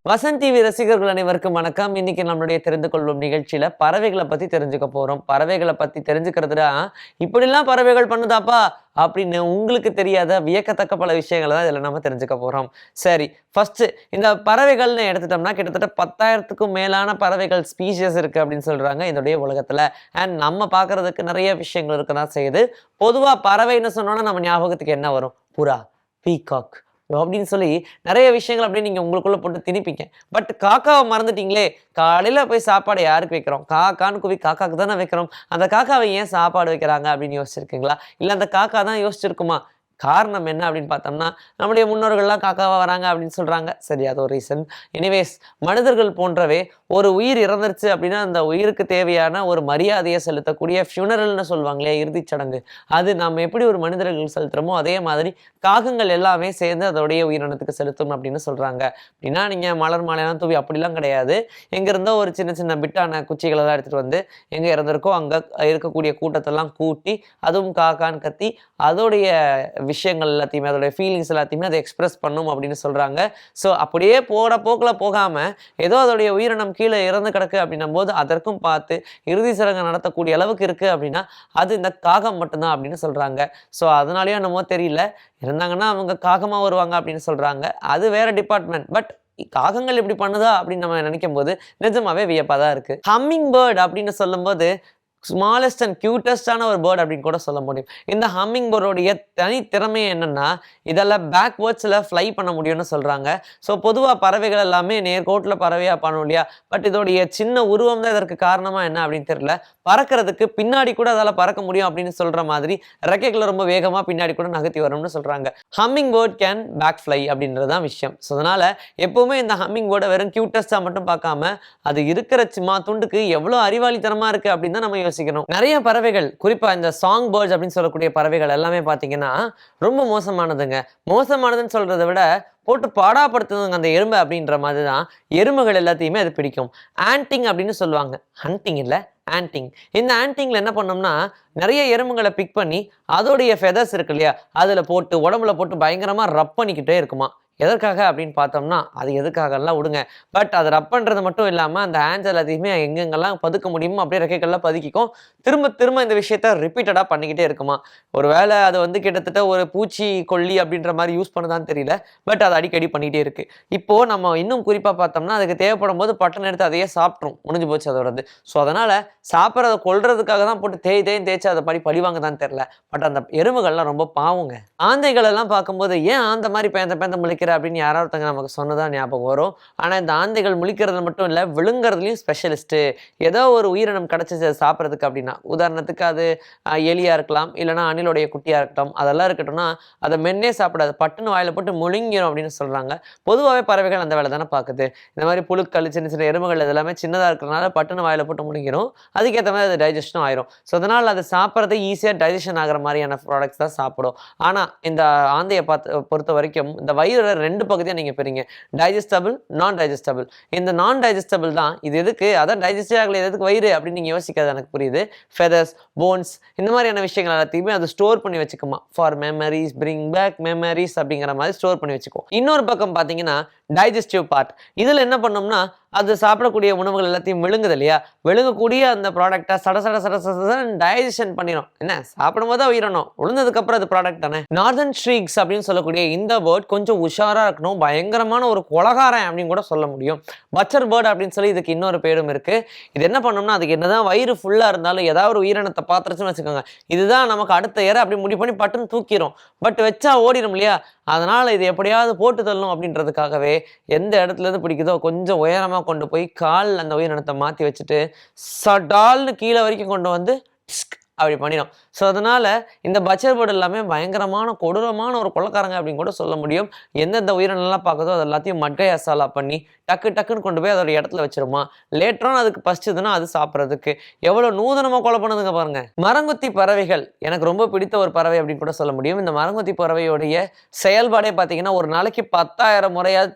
Vasanth TV ரசிகர்கள் அனைவருக்கும் வணக்கம். இன்னைக்கு நம்மளுடைய தெரிந்து கொள்வோம் நிகழ்ச்சியில பறவைகளை பத்தி தெரிஞ்சுக்க போறோம். பறவைகளை பத்தி தெரிஞ்சுக்கிறதுனா இப்படிலாம் பறவைகள் பண்ணுதாப்பா அப்படின்னு உங்களுக்கு தெரியாத வியக்கத்தக்க பல விஷயங்களை தான் இதில் நம்ம தெரிஞ்சுக்க போறோம். சரி, ஃபர்ஸ்ட் இந்த பறவைகள்னு எடுத்துட்டோம்னா கிட்டத்தட்ட 10,000க்கும் மேலான பறவைகள் ஸ்பீஷியஸ் இருக்கு அப்படின்னு சொல்றாங்க இதோடைய உலகத்துல. அண்ட் நம்ம பார்க்கறதுக்கு நிறைய விஷயங்கள் இருக்க தான் செய்யுது. பொதுவா பறவைன்னு சொன்னோன்னா நம்ம ஞாபகத்துக்கு என்ன வரும்? புறா, பீகாக் அப்படின்னு சொல்லி நிறைய விஷயங்கள் அப்படியே நீங்க உங்களுக்குள்ள போட்டு திணிப்பீங்க. பட் காக்காவை மறந்துட்டீங்களே. காலையில போய் சாப்பாடு யாருக்கு வைக்கிறோம்? காக்கான்னு கூவி காக்காக்கு தானே வைக்கிறோம். அந்த காக்காவை ஏன் சாப்பாடு வைக்கிறாங்க அப்படின்னு யோசிச்சிருக்கீங்களா? இல்ல அந்த காக்கா தான் யோசிச்சிருக்குமா? காரணம் என்ன அப்படின்னு பார்த்தோம்னா, நம்முடைய முன்னோர்கள்லாம் காக்காவா வராங்க அப்படின்னு சொல்றாங்க. சரி, அது ஒரு ரீசன். எனிவேஸ், மனிதர்கள் போன்றவே ஒரு உயிர் இறந்துருச்சு அப்படின்னா அந்த உயிருக்கு தேவையான ஒரு மரியாதையை செலுத்தக்கூடிய ஃபியூனரல்னு சொல்லுவாங்களே, இறுதிச் சடங்கு. அது நம்ம எப்படி ஒரு மனிதர்கள் செலுத்துறோமோ அதே மாதிரி காகங்கள் எல்லாமே சேர்ந்து அதோடைய உயிரினத்துக்கு செலுத்தும் அப்படின்னு சொல்றாங்க. அப்படின்னா நீங்க மலர் மாலையெல்லாம் தூவி அப்படிலாம் கிடையாது. எங்க இருந்தோ ஒரு சின்ன சின்ன பிட்டான குச்சிகளை எல்லாம் எடுத்துட்டு வந்து எங்க இறந்திருக்கோ அங்க இருக்கக்கூடிய கூட்டத்தெல்லாம் கூட்டி அதுவும் காக்கான்னு கத்தி அதோடைய விஷயங்கள் எல்லாத்தையுமே அதோடைய ஃபீலிங்ஸ் எல்லாத்தையுமே அதை எக்ஸ்பிரஸ் பண்ணும் அப்படின்னு சொல்றாங்க. ஸோ அப்படியே போகிற போக்கில் போகாம ஏதோ அதோடைய உயிரினம் கீழே இறந்து கிடக்கு அப்படின்னும் போது அதற்கும் பார்த்து இறுதி சடங்கு நடத்தக்கூடிய அளவுக்கு இருக்கு அப்படின்னா அது இந்த காகம் மட்டும்தான் அப்படின்னு சொல்றாங்க. ஸோ அதனாலயும் என்னமோ தெரியல, இருந்தாங்கன்னா அவங்க காகமா வருவாங்க அப்படின்னு சொல்றாங்க. அது வேற டிபார்ட்மெண்ட். பட் காகங்கள் இப்படி பண்ணுதா அப்படின்னு நம்ம நினைக்கும் போது நிஜமாவே வியப்பா தான் இருக்கு. ஹம்மிங் பேர்ட் அப்படின்னு சொல்லும்போது ஸ்மாலஸ்ட் அண்ட் கியூட்டஸ்டான ஒரு பேர்ட் அப்படின்னு கூட சொல்ல முடியும். இந்த ஹம்மிங் பேர்டோடைய தனி திறமை என்னன்னா இதெல்லாம் பேக்வேர்ட்ஸில் ஃப்ளை பண்ண முடியும்னு சொல்கிறாங்க. ஸோ பொதுவாக பறவைகள் எல்லாமே நேர்கோட்டில் பறவையாக பண்ணும் இல்லையா? பட் இதோடைய சின்ன உருவம் தான் இதற்கு காரணமாக என்ன அப்படின்னு தெரியல. பறக்கிறதுக்கு பின்னாடி கூட அதால் பறக்க முடியும் அப்படின்னு சொல்கிற மாதிரி ரெக்கைகளை ரொம்ப வேகமாக பின்னாடி கூட நகர்த்தி வரும்னு சொல்கிறாங்க. Hummingbird can back fly அப்படின்றது தான் விஷயம். ஸோ அதனால் எப்போவுமே இந்த ஹம்மிங் பேர்டை வெறும் கியூட்டஸ்டாக மட்டும் பார்க்காம அது இருக்கிற சும்மா துண்டுக்கு எவ்வளோ அறிவாளித்தனமாக இருக்குது அப்படின்னு தான் நம்ம யோசிக்கணும். நிறைய பறவைகள், குறிப்பா இந்த சாங் பேர்ட்ஸ் அப்படின்னு சொல்லக்கூடிய பறவைகள் எல்லாமே பாத்தீங்கன்னா ரொம்ப மோசமானதுங்க. மோசமானதுன்னு சொல்றதை விட போட்டு பாடாப்படுத்துதுங்க அந்த எறும்பு அப்படின்ற மாதிரி தான். எறும்புகள் எல்லாத்தையுமே அது பிடிக்கும். ஆன்டிங் அப்படின்னு சொல்லுவாங்க. ஹண்டிங் இல்லை, ஆன்டிங். இந்த ஆன்டிங்ல என்ன பண்ணோம்னா நிறைய எறும்புகளை பிக் பண்ணி அதோடைய ஃபெதர்ஸ் இருக்கு இல்லையா, அதுல போட்டு உடம்புல போட்டு பயங்கரமா ரப் பண்ணிக்கிட்டே இருக்குமா. எதற்காக அப்படின்னு பார்த்தோம்னா அது எதுக்காகலாம் விடுங்க. பட் அது ரப் பண்ணுறது மட்டும் இல்லாமல் அந்த ஹேண்ட்ஸ் எல்லாத்தையுமே எங்கெங்கெல்லாம் பதுக்க முடியுமோ அப்படியே ரெக்கைகள்லாம் பதுக்கிக்கும். திரும்ப திரும்ப இந்த விஷயத்த ரிப்பீட்டடாக பண்ணிக்கிட்டே இருக்குமா. ஒரு வேளை அது வந்து கிட்டத்தட்ட ஒரு பூச்சி கொல்லி அப்படின்ற மாதிரி யூஸ் பண்ணுதான்னு தெரியல. பட் அது அடிக்கடி பண்ணிகிட்டே இருக்கு. இப்போது நம்ம இன்னும் குறிப்பாக பார்த்தோம்னா அதுக்கு தேவைப்படும் போது பட்டன் எடுத்து அதையே சாப்பிட்ரும், முடிஞ்சு போச்சு அதோடது. ஸோ அதனால் சாப்பிட்றத கொல்றதுக்காக தான் போட்டு தேய்ச்சி அதை படிவாங்க தான் தெரியல. பட் அந்த எறும்புகள்லாம் ரொம்ப பாவங்க. ஆந்தைகள் எல்லாம் பார்க்கும்போது ஏன் ஆந்த மாதிரி பேந்த முழிக்கிற அப்படின்னு யாராவது நமக்கு சொன்னதான் ஞாபகம் வரும். ஆனால் இந்த ஆந்தைகள் முழிக்கிறது மட்டும் இல்லை, விழுங்குறதுலையும் ஸ்பெஷலிஸ்ட்டு. ஏதோ ஒரு உயிரினம் கிடச்சிச்சு சாப்பிட்றதுக்கு அப்படின்னா, உதாரணத்துக்கு அது எலியாக இருக்கலாம், இல்லைனா அணிலுடைய குட்டியாக இருக்கட்டும், அதெல்லாம் இருக்கட்டும்னா அதை மென்னே சாப்பிடாது, பட்டுன்னு வாயில் போட்டு முழுங்கிடும் அப்படின்னு சொல்கிறாங்க. பொதுவாகவே பறவைகள் அந்த வேலை தானே பார்க்குது. இந்த மாதிரி புழுக்கள், சின்ன சின்ன எறும்புகள் இதெல்லாமே சின்னதாக இருக்கிறதுனால பட்டுன்னு வாயில் போட்டு முழுங்கிடும். அதுக்கேற்ற மாதிரி அது டைஜஷனும் ஆயிரும். ஸோ அதனால் அது சாப்பிட்றது ஈஸியாக டைஜஷன் ஆகிற மாதிரியான ப்ராடக்ட்ஸ் தான் சாப்பிடும். ஆனால் இந்த ஆந்தையை பொறுத்த வரைக்கும் இந்த வயிறு ரெண்டு பகுதியாக நீங்கள் பெறீங்க, டைஜஸ்டபிள், நான் டைஜஸ்டபிள். இந்த நான் டைஜஸ்டபிள் தான் இது எதுக்கு, அதான் டைஜஸ்டே ஆகல, எதுக்கு வயிறு அப்படின்னு நீங்கள் யோசிக்காது, எனக்கு புரியுது. ஃபெதர்ஸ், போன்ஸ், இந்த மாதிரியான விஷயங்கள் எல்லாத்தையுமே அது ஸ்டோர் பண்ணி வச்சுக்குமா. For memories, bring back memories அப்படிங்கிற மாதிரி ஸ்டோர் பண்ணி வச்சுக்கும். இன்னொரு பக்கம் பார்த்தீங்கன்னா டைஜஸ்டிவ் பார்ட். இதில் என்ன பண்ணோம்னா அது சாப்பிடக்கூடிய உணவுகள் எல்லாத்தையும் விழுங்குது இல்லையா, விழுங்கக்கூடிய அந்த ப்ராடக்டை சட டைஜஷன் பண்ணிடும். என்ன சாப்பிடும் போது உயிரணும், விழுந்ததுக்கப்புறம் அது ப்ராடக்ட் தானே. நார்தன் ஷ்ரீக்ஸ் அப்படின்னு சொல்லக்கூடிய இந்த பேர்ட் கொஞ்சம் உஷாராக இருக்கணும், பயங்கரமான ஒரு கொலகாரன் அப்படின்னு கூட சொல்ல முடியும். பச்சர் பேர்ட் அப்படின்னு சொல்லி இதுக்கு இன்னொரு பேரும் இருக்குது. இது என்ன பண்ணோம்னா அதுக்கு என்னதான் வயிறு ஃபுல்லாக இருந்தாலும் ஏதாவது ஒரு உயிரினத்தை பார்த்துருச்சுன்னு வச்சுக்கோங்க, இதுதான் நமக்கு அடுத்த ஏற அப்படி முடிவு பண்ணி பட்டுன்னு தூக்கிடும். பட் வச்சா ஓடிடும் இல்லையா, அதனால் இது எப்படியாவது போட்டு தள்ளணும் அப்படின்றதுக்காகவே எந்த இடத்துலேருந்து பிடிக்குதோ கொஞ்சம் உயரமாக கொண்டு போய் கால் அந்த உயிரினத்தை மாற்றி வச்சுட்டு சடால்னு கீழே வரைக்கும் கொண்டு வந்து அப்படி பண்ணிடும். ஸோ அதனால் இந்த பச்சர் பேர்டு எல்லாமே பயங்கரமான கொடூரமான ஒரு கொள்ளக்காரங்க அப்படின்னு கூட சொல்ல முடியும். எந்தெந்த உயிரினம்லாம் பார்க்குதோ அது எல்லாத்தையும் மட்கை அசாலா பண்ணி டக்குன்னு கொண்டு போய் அதோட இடத்துல வச்சிருமா. லேட்டரான அதுக்கு பசிச்சதுன்னா அது சாப்பிட்றதுக்கு எவ்வளோ நூதனமாக கொலை பண்ணுதுங்க பாருங்க. மரங்கொத்தி பறவைகள் எனக்கு ரொம்ப பிடித்த ஒரு பறவை அப்படின்னு கூட சொல்ல முடியும். இந்த மரங்கொத்தி பறவையோடைய செயல்பாடே பார்த்தீங்கன்னா ஒரு நாளைக்கு 10,000 முறையாவது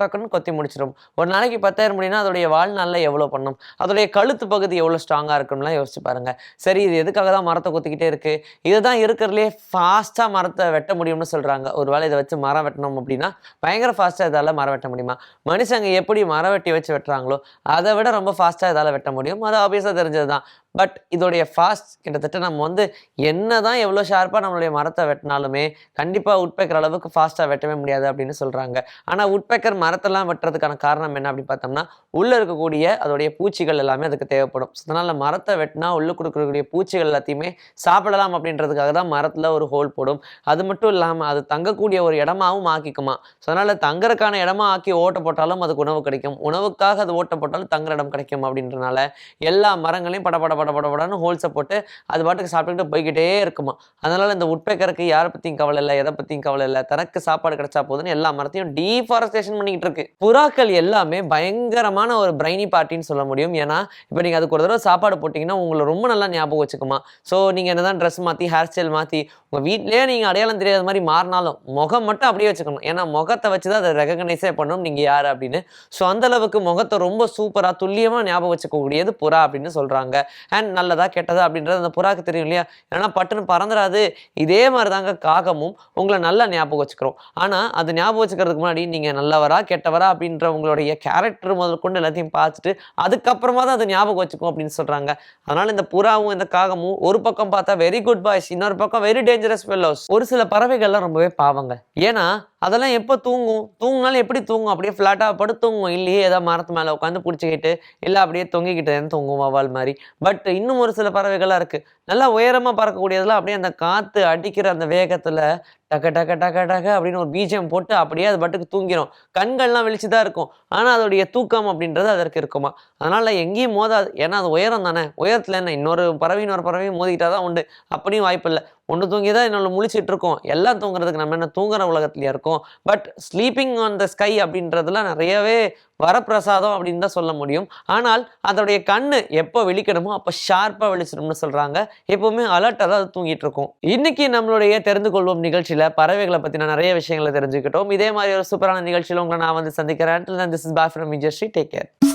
டக்குன்னு கொத்தி முடிச்சிடும். ஒரு நாளைக்கு 10,000 முடியும்னா அதோடைய வாழ்நாளில் எவ்வளோ பண்ணும், அதோடைய கழுத்து பகுதி எவ்வளோ ஸ்ட்ராங்காக இருக்கும்லாம் யோசிச்சு பாருங்க. சரி, சரி இது எதுக்காக தான் மரத்தை கொத்திக்கிட்டே இருக்கு? இதுதான் இருக்கிறதுலே ஃபாஸ்ட்டாக மரத்தை வெட்ட முடியும்னு சொல்கிறாங்க. ஒரு வேளை இதை வச்சு மரம் வெட்டணும் அப்படின்னா பயங்கர ஃபாஸ்ட்டாக இதால் மரம் வெட்ட முடியுமா? மனுஷங்க எப்படி மரம் வெட்டி வச்சு வெட்டுறாங்களோ அதை விட ரொம்ப ஃபாஸ்ட்டாக இதால் வெட்ட முடியும். அது ஆப்வியஸாக தெரிஞ்சது தான். பட் இதோடைய ஃபாஸ்ட் கிட்டத்தட்ட நம்ம வந்து என்ன தான் எவ்வளோ ஷார்ப்பாக நம்மளுடைய மரத்தை வெட்டினாலுமே கண்டிப்பாக உட்பேக்கர் அளவுக்கு ஃபாஸ்ட்டாக வெட்டவே முடியாது அப்படின்னு சொல்கிறாங்க. ஆனால் உட்பேக்கர் மரத்தெல்லாம் வெட்டுறதுக்கான காரணம் என்ன அப்படின்னு பார்த்தோம்னா, உள்ளே இருக்கக்கூடிய அதோடைய பூச்சிகள் எல்லாமே அதுக்கு தேவைப்படும். அதனால் மரத்தை வெட்டினா உள்ளே கொடுக்கக்கூடிய பூச்சிகள் எல்லாத்தையுமே சாப்பிடலாம் அப்படின்றதுக்காக தான் மரத்தில் ஒரு ஹோல் போடும். அது மட்டும் இல்லாமல் அது தங்கக்கூடிய ஒரு இடமாவும் ஆக்கிக்குமா. ஸோ அதனால் தங்குறதுக்கான இடமா ஆக்கி ஓட்டை போட்டாலும் அதுக்கு உணவு கிடைக்கும். உணவுக்காக அது ஓட்டை போட்டாலும் தங்குற இடம் கிடைக்கும் அப்படின்றனால எல்லா மரங்களையும் படபடன்னு ஹோல்ஸை போட்டு அது பாட்டுக்கு சாப்பிட்டுக்கிட்டு போய்கிட்டே இருக்குமா. அதனால இந்த உட்பேக்கருக்கு யாரை பற்றியும் கவலை இல்லை, எதை பற்றியும் கவலை இல்லை, தனக்கு சாப்பாடு கிடைச்சா போதுன்னு எல்லா மரத்தையும் டீஃபாரஸ்டேஷன் பண்ணிக்கிட்டு இருக்கு. புறாக்கள் எல்லாமே பயங்கரமான ஒரு பிரைனி பார்ட்டின்னு சொல்ல முடியும். ஏன்னா இப்போ நீங்கள் அதுக்கு ஒரு தடவை சாப்பாடு போட்டிங்கன்னா உங்களை ரொம்ப நல்லா ஞாபகம் வச்சுக்குமா. ஸோ நீங்கள் என்னதான் ட்ரெஸ் மாற்றி ஹேர் ஸ்டைல் மாற்றி உங்கள் வீட்லேயே நீங்கள் அடையாளம் தெரியாத மாதிரி மாறினாலும் முகம் மட்டும் அப்படியே வச்சுக்கணும். ஏன்னா முகத்தை வச்சு தான் அதை ரெகக்னைஸே பண்ணணும் நீங்கள் யார் அப்படின்னு. ஸோ அந்தளவுக்கு முகத்தை ரொம்ப சூப்பராக துல்லியமாக ஞாபகம் வச்சுக்கக்கூடியது புறா அப்படின்னு சொல்கிறாங்க. அண்ட் நல்லதா கெட்டதா அப்படின்றது அந்த புறாக்கு தெரியும் இல்லையா. ஏன்னா பட்டுன்னு பறந்துடாது. இதே மாதிரி தாங்க காகமும் உங்களை நல்லா ஞாபகம் வச்சுக்கிறோம். ஆனால் அது ஞாபகம் வச்சுக்கிறதுக்கு முன்னாடி நீங்கள் நல்லவரா கெட்டவரா அப்படின்ற உங்களுடைய கேரக்டர் முதல் கொண்டு எல்லாத்தையும் பார்த்துட்டு அதுக்கப்புறமா தான் அதை ஞாபகம் வச்சுக்கும் அப்படின்னு சொல்கிறாங்க. அதனால் இந்த புறாவும் இந்த காகமும் ஒரு பக்கம் பார்த்தா வெரி குட் பாய்ஸ், இன்னொரு பக்கம் வெரி டேஞ்சரஸ் ஃபெல்லோஸ். ஒரு சில பறவைகள்லாம் ரொம்பவே பாவங்க. ஏன்னா அதெல்லாம் எப்போ தூங்குனாலும் எப்படி தூங்கும்? அப்படியே ஃப்ளாட்டாக படுத்து தூங்கும். இல்லையே ஏதாவது மரத்து மேலே உட்காந்து பிடிச்சிக்கிட்டு இல்லை அப்படியே தொங்கிக்கிட்டு தூங்கும் வவ்வால் மாதிரி. பட் இன்னும் ஒரு சில பறவைகள்லாம் இருக்குது, நல்லா உயரமாக பறக்கக்கூடியதெல்லாம் அப்படியே அந்த காற்று அடிக்கிற அந்த வேகத்தில் டக டக டக டக அப்படின்னு ஒரு பீஜம் போட்டு அப்படியே அது பாட்டுக்கு தூங்கிடும். கண்கள்லாம் வெளிச்சு தான் இருக்கும். ஆனால் அதோடைய தூக்கம் அப்படின்றது அதற்கு இருக்குமா. அதனால் எங்கேயும் மோதாது. ஏன்னா அது உயரம் தானே. உயரத்தில் என்ன இன்னொரு பறவையும் மோதிக்கிட்டா தான் உண்டு. அப்படியும் வாய்ப்பு இல்லை. ஒன்று தூங்கி தான் இன்னொன்று முழிச்சிட்டு இருக்கோம். எல்லாம் தூங்குறதுக்கு நம்ம என்ன தூங்குற உலகத்துலையா இருக்கோம். But sleeping on the sky அப்படின்றதுலாம் நிறையவே வரப்பிரசாதம் அப்படின்னு தான் சொல்ல முடியும். ஆனால் அதோடைய கண்ணு எப்போ விழிக்கணுமோ அப்போ ஷார்ப்பாக விழிச்சிடும்னு சொல்கிறாங்க. எப்போவுமே அலர்ட்டாக தான் அது தூங்கிட்டு இருக்கும். இன்னைக்கு நம்மளுடைய தெரிந்து கொள்வோம் நிகழ்ச்சியில் பறவைகளை பற்றின நிறைய விஷயங்களை தெரிஞ்சுக்கிட்டோம். இதே மாதிரி ஒரு சூப்பரான நிகழ்ச்சியில் உங்களை நான் வந்து சந்திக்கிறேன். This is bye from Vijay Sri. Take care.